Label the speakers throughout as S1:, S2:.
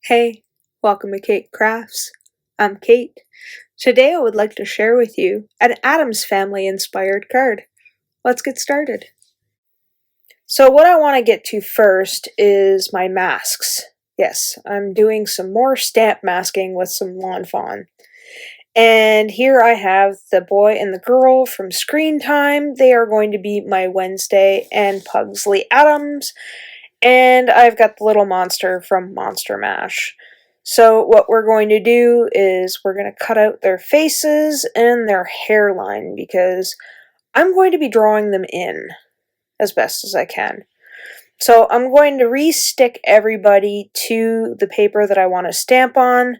S1: Hey, welcome to Keight Krafts. I'm Keight. Today I would like to share with you an Addams Family inspired card. Let's get started. So what I want to get to first is my masks. Yes, I'm doing some more stamp masking with some Lawn Fawn. And here I have the boy and the girl from Screen Time. They are going to be my Wednesday and Pugsley Addams. And I've got the little monster from Monster Mash. So what we're going to do is we're going to cut out their faces and their hairline because I'm going to be drawing them in as best as I can. So I'm going to re-stick everybody to the paper that I want to stamp on.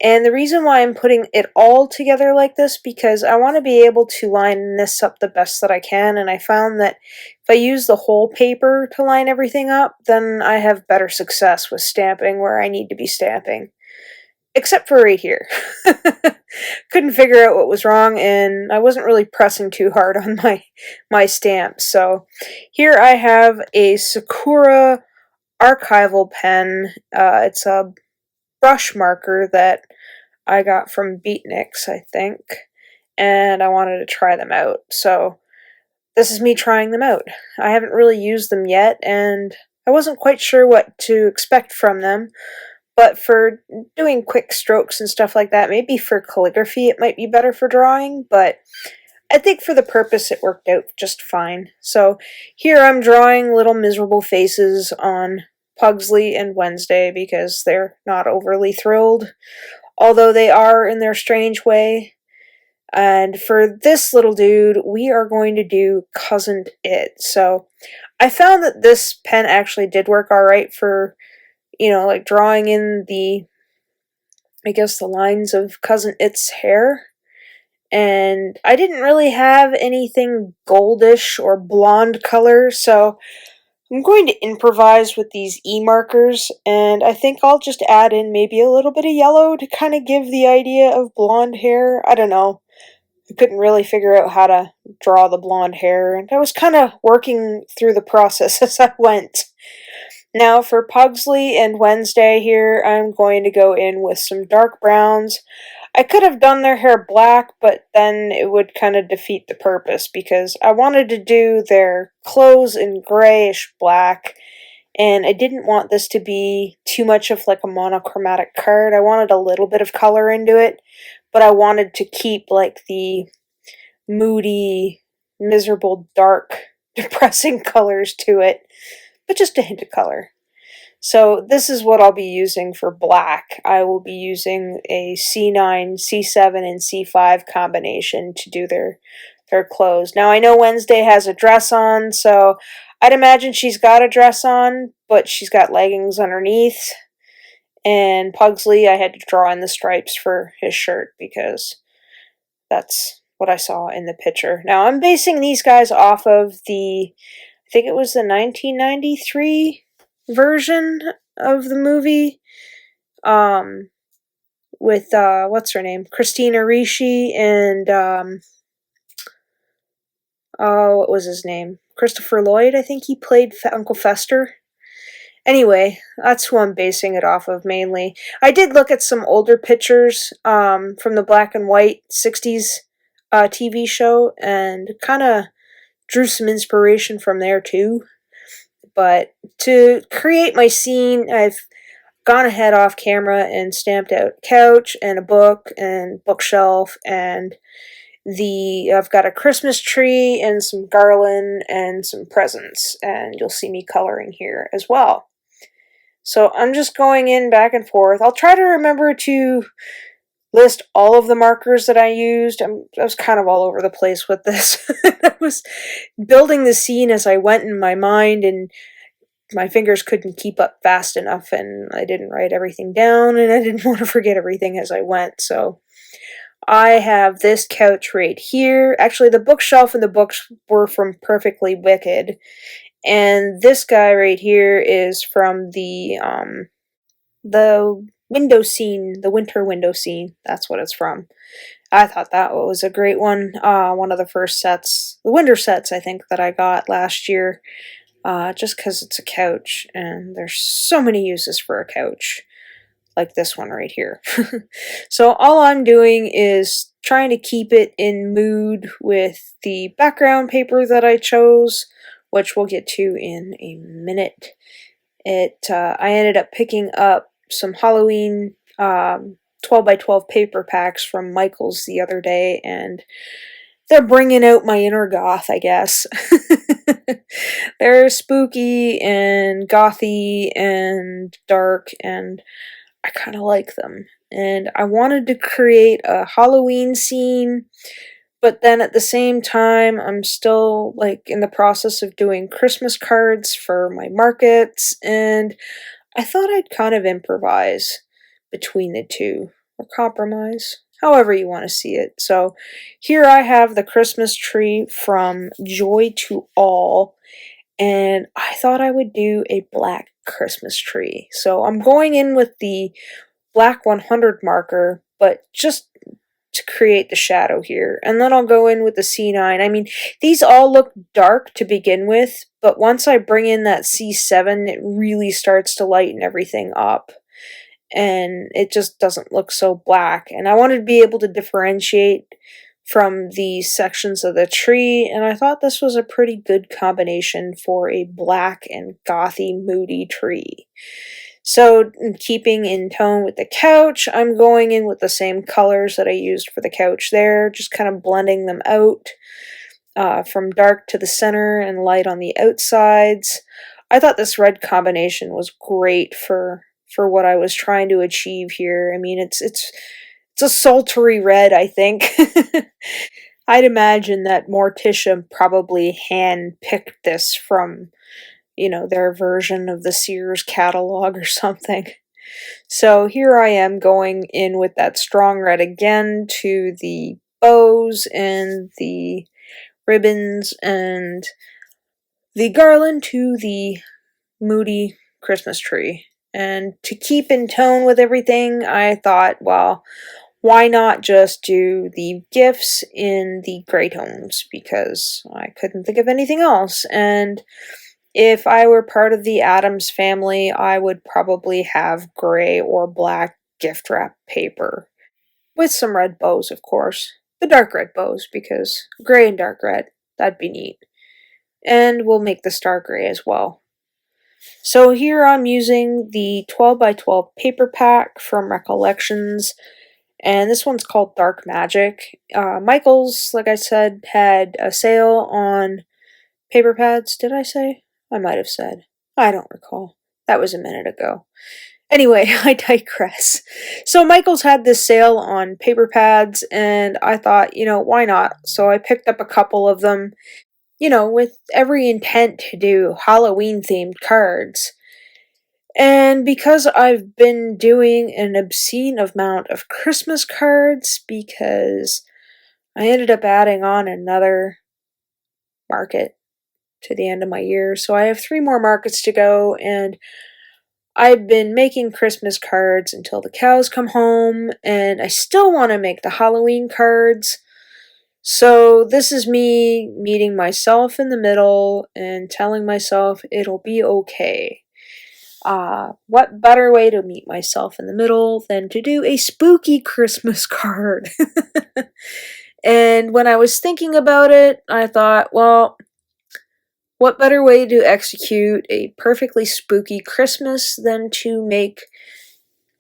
S1: And the reason why I'm putting it all together like this, because I want to be able to line this up the best that I can, and I found that if I use the whole paper to line everything up, then I have better success with stamping where I need to be stamping. Except for right here. Couldn't figure out what was wrong, and I wasn't really pressing too hard on my stamps. So here I have a Sakura archival pen. It's a brush marker that I got from Beatniks, I think, and I wanted to try them out. So this is me trying them out. I haven't really used them yet, and I wasn't quite sure what to expect from them, but for doing quick strokes and stuff like that, maybe for calligraphy it might be better for drawing, but I think for the purpose it worked out just fine. So here I'm drawing little miserable faces on Pugsley and Wednesday because they're not overly thrilled, although they are in their strange way. And for this little dude, we are going to do Cousin It. So I found that this pen actually did work alright for, like drawing in the lines of Cousin It's hair. And I didn't really have anything goldish or blonde color, so I'm going to improvise with these E markers, and I think I'll just add in maybe a little bit of yellow to kind of give the idea of blonde hair. I don't know. I couldn't really figure out how to draw the blonde hair, and I was kind of working through the process as I went. Now for Pugsley and Wednesday here, I'm going to go in with some dark browns. I could have done their hair black, but then it would kind of defeat the purpose because I wanted to do their clothes in grayish black, and I didn't want this to be too much of like a monochromatic card. I wanted a little bit of color into it, but I wanted to keep like the moody, miserable, dark, depressing colors to it, but just a hint of color. So this is what I'll be using for black. I will be using a C9, C7, and C5 combination to do their clothes. Now I know Wednesday has a dress on, so I'd imagine she's got a dress on, but she's got leggings underneath. And Pugsley, I had to draw in the stripes for his shirt because that's what I saw in the picture. Now I'm basing these guys off of I think it was the 1993 version of the movie, with, what's her name? Christina Ricci and, what was his name? Christopher Lloyd, I think he played Uncle Fester. Anyway, that's who I'm basing it off of mainly. I did look at some older pictures, from the black and white 60s, TV show, and kind of drew some inspiration from there too. But to create my scene, I've gone ahead off camera and stamped out couch and a book and bookshelf, and I've got a Christmas tree and some garland and some presents, and you'll see me coloring here as well. So I'm just going in back and forth. I'll try to remember to list all of the markers that I used. I was kind of all over the place with this. I was building the scene as I went in my mind, and my fingers couldn't keep up fast enough, and I didn't write everything down, and I didn't want to forget everything as I went. So I have this couch right here. Actually, the bookshelf and the books were from Purrfectly Wicked, and this guy right here is from the window scene, the winter window scene. That's what it's from. I thought that was a great one. One of the first sets, the winter sets, I think, that I got last year. Just because it's a couch, and there's so many uses for a couch. like this one right here. So all I'm doing is trying to keep it in mood with the background paper that I chose, which we'll get to in a minute. I ended up picking up some Halloween 12 by 12 paper packs from Michael's the other day, and they're bringing out my inner goth, I guess. They're spooky and gothy and dark, and I kind of like them. And I wanted to create a Halloween scene, but then at the same time, I'm still like in the process of doing Christmas cards for my markets, and I thought I'd kind of improvise between the two, or compromise, however you want to see it. So here I have the Christmas tree from Joy to All, and I thought I would do a black Christmas tree. So I'm going in with the black 100 marker, but just to create the shadow here. And then I'll go in with the C9. I mean, these all look dark to begin with, but once I bring in that C7, it really starts to lighten everything up. And it just doesn't look so black. And I wanted to be able to differentiate from the sections of the tree, and I thought this was a pretty good combination for a black and gothy, moody tree. So, keeping in tone with the couch, I'm going in with the same colors that I used for the couch there, just kind of blending them out from dark to the center and light on the outsides. I thought this red combination was great for what I was trying to achieve here. I mean, it's a sultry red, I think. I'd imagine that Morticia probably hand-picked this from, their version of the Sears catalog or something. So here I am going in with that strong red again to the bows and the ribbons and the garland to the moody Christmas tree. And to keep in tone with everything, I thought, well, why not just do the gifts in the gray tones, because I couldn't think of anything else. And if I were part of the Addams family, I would probably have gray or black gift wrap paper. With some red bows, of course. The dark red bows, because gray and dark red, that'd be neat. And we'll make the star gray as well. So here I'm using the 12 by 12 paper pack from Recollections, and this one's called Dark Magic. Michael's, like I said, had a sale on paper pads, did I say? I might have said. I don't recall. That was a minute ago. Anyway, I digress. So Michael's had this sale on paper pads, and I thought, why not? So I picked up a couple of them, with every intent to do Halloween-themed cards. And because I've been doing an obscene amount of Christmas cards, because I ended up adding on another market to the end of my year, so I have 3 more markets to go, and I've been making Christmas cards until the cows come home, and I still want to make the Halloween cards. So this is me meeting myself in the middle and telling myself it'll be okay. What better way to meet myself in the middle than to do a spooky Christmas card? And when I was thinking about it, I thought, well, what better way to execute a perfectly spooky Christmas than to make,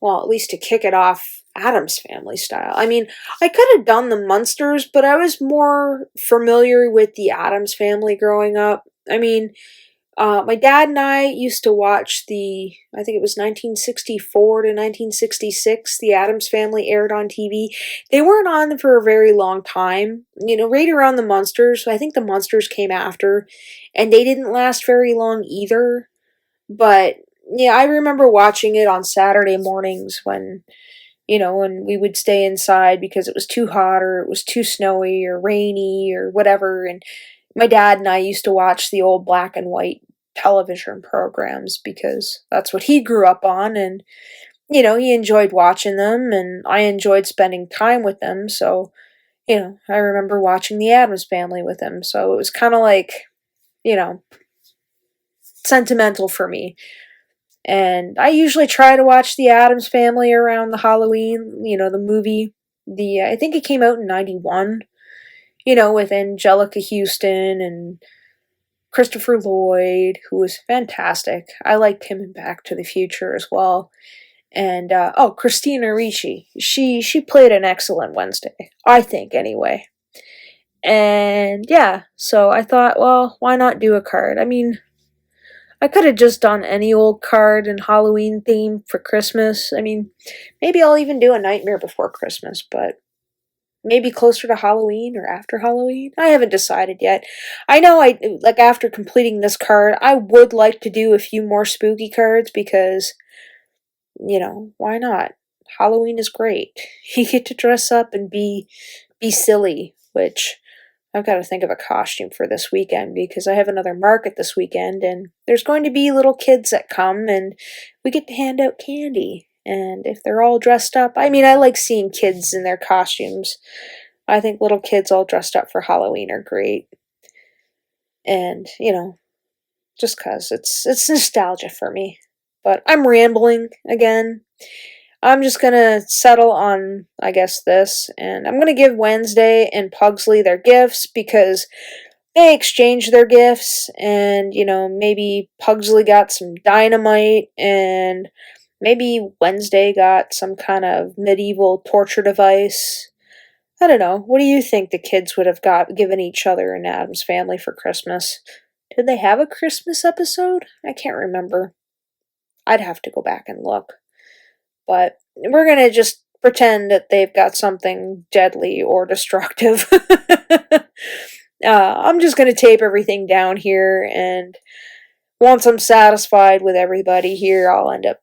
S1: well, at least to kick it off Addams Family style. I mean, I could have done the Munsters, but I was more familiar with the Addams Family growing up. I mean, my dad and I used to watch I think it was 1964 to 1966, the Addams Family aired on TV. They weren't on for a very long time, right around the Munsters. I think the Munsters came after, and they didn't last very long either. But, yeah, I remember watching it on Saturday mornings when we would stay inside because it was too hot or it was too snowy or rainy or whatever, and my dad and I used to watch the old black and white television programs because that's what he grew up on, and, he enjoyed watching them, and I enjoyed spending time with them, so, I remember watching the Addams Family with him, so it was kind of like, sentimental for me. And I usually try to watch the Addams Family around the Halloween, the movie. I think it came out in 91, with Angelica Houston and Christopher Lloyd, who was fantastic. I liked him in Back to the Future as well. And Christina Ricci. She played an excellent Wednesday, I think anyway. And yeah, so I thought, well, why not do a card? I mean, I could have just done any old card and Halloween theme for Christmas. I mean, maybe I'll even do a Nightmare Before Christmas, but maybe closer to Halloween or after Halloween. I haven't decided yet. I know after completing this card, I would like to do a few more spooky cards because, why not? Halloween is great. You get to dress up and be silly, which I've got to think of a costume for this weekend because I have another market this weekend and there's going to be little kids that come and we get to hand out candy. And if they're all dressed up, I mean, I like seeing kids in their costumes. I think little kids all dressed up for Halloween are great. And, just 'cause it's nostalgia for me. But I'm rambling again. I'm just gonna settle on, I guess, this, and I'm gonna give Wednesday and Pugsley their gifts because they exchanged their gifts, and, maybe Pugsley got some dynamite, and maybe Wednesday got some kind of medieval torture device. I don't know. What do you think the kids would have given each other in Addams Family for Christmas? Did they have a Christmas episode? I can't remember. I'd have to go back and look. But we're gonna just pretend that they've got something deadly or destructive. I'm just gonna tape everything down here, and once I'm satisfied with everybody here, I'll end up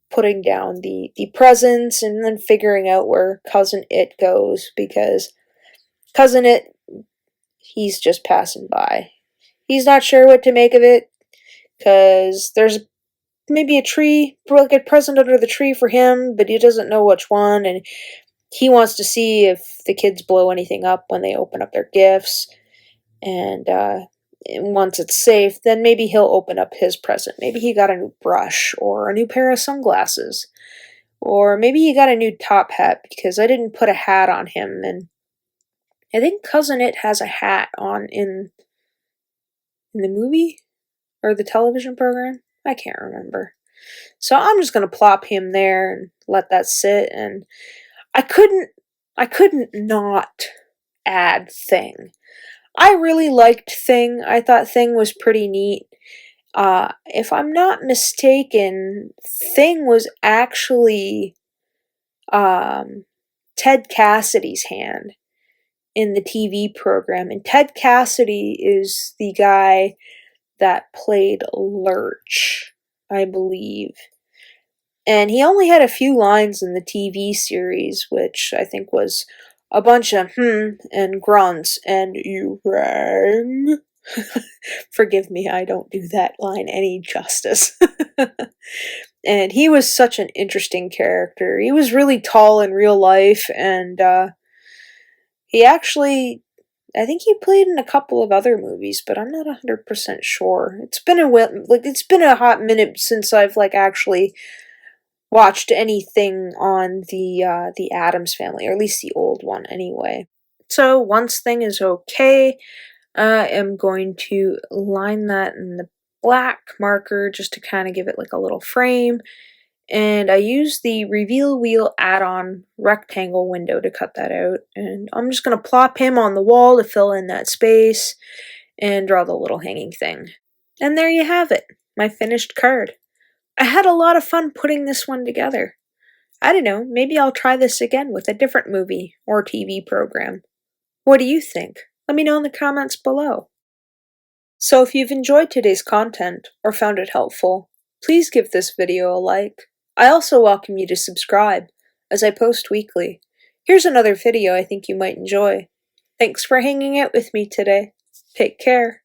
S1: putting down the presents and then figuring out where Cousin It goes, because Cousin It, he's just passing by. He's not sure what to make of it, because there's maybe a tree, like a present under the tree for him, but he doesn't know which one, and he wants to see if the kids blow anything up when they open up their gifts, and once it's safe, then maybe he'll open up his present. Maybe he got a new brush, or a new pair of sunglasses, or maybe he got a new top hat, because I didn't put a hat on him, and I think Cousin It has a hat on in the movie, or the television program. I can't remember. So I'm just gonna plop him there and let that sit, and I couldn't not add Thing. I really liked Thing. I thought Thing was pretty neat. If I'm not mistaken, Thing was actually Ted Cassidy's hand in the TV program, and Ted Cassidy is the guy that played Lurch, I believe. And he only had a few lines in the TV series, which I think was a bunch of and grunts and you rang. Forgive me, I don't do that line any justice. And he was such an interesting character. He was really tall in real life, and he actually, I think he played in a couple of other movies, but I'm not 100% sure. It's been a hot minute since I've actually watched anything on the Addams Family, or at least the old one anyway. So once Thing is okay, I am going to line that in the black marker just to kind of give it a little frame. And I use the reveal wheel add-on rectangle window to cut that out. And I'm just going to plop him on the wall to fill in that space and draw the little hanging thing. And there you have it, my finished card. I had a lot of fun putting this one together. I don't know, maybe I'll try this again with a different movie or TV program. What do you think? Let me know in the comments below. So if you've enjoyed today's content or found it helpful, please give this video a like. I also welcome you to subscribe, as I post weekly. Here's another video I think you might enjoy. Thanks for hanging out with me today. Take care.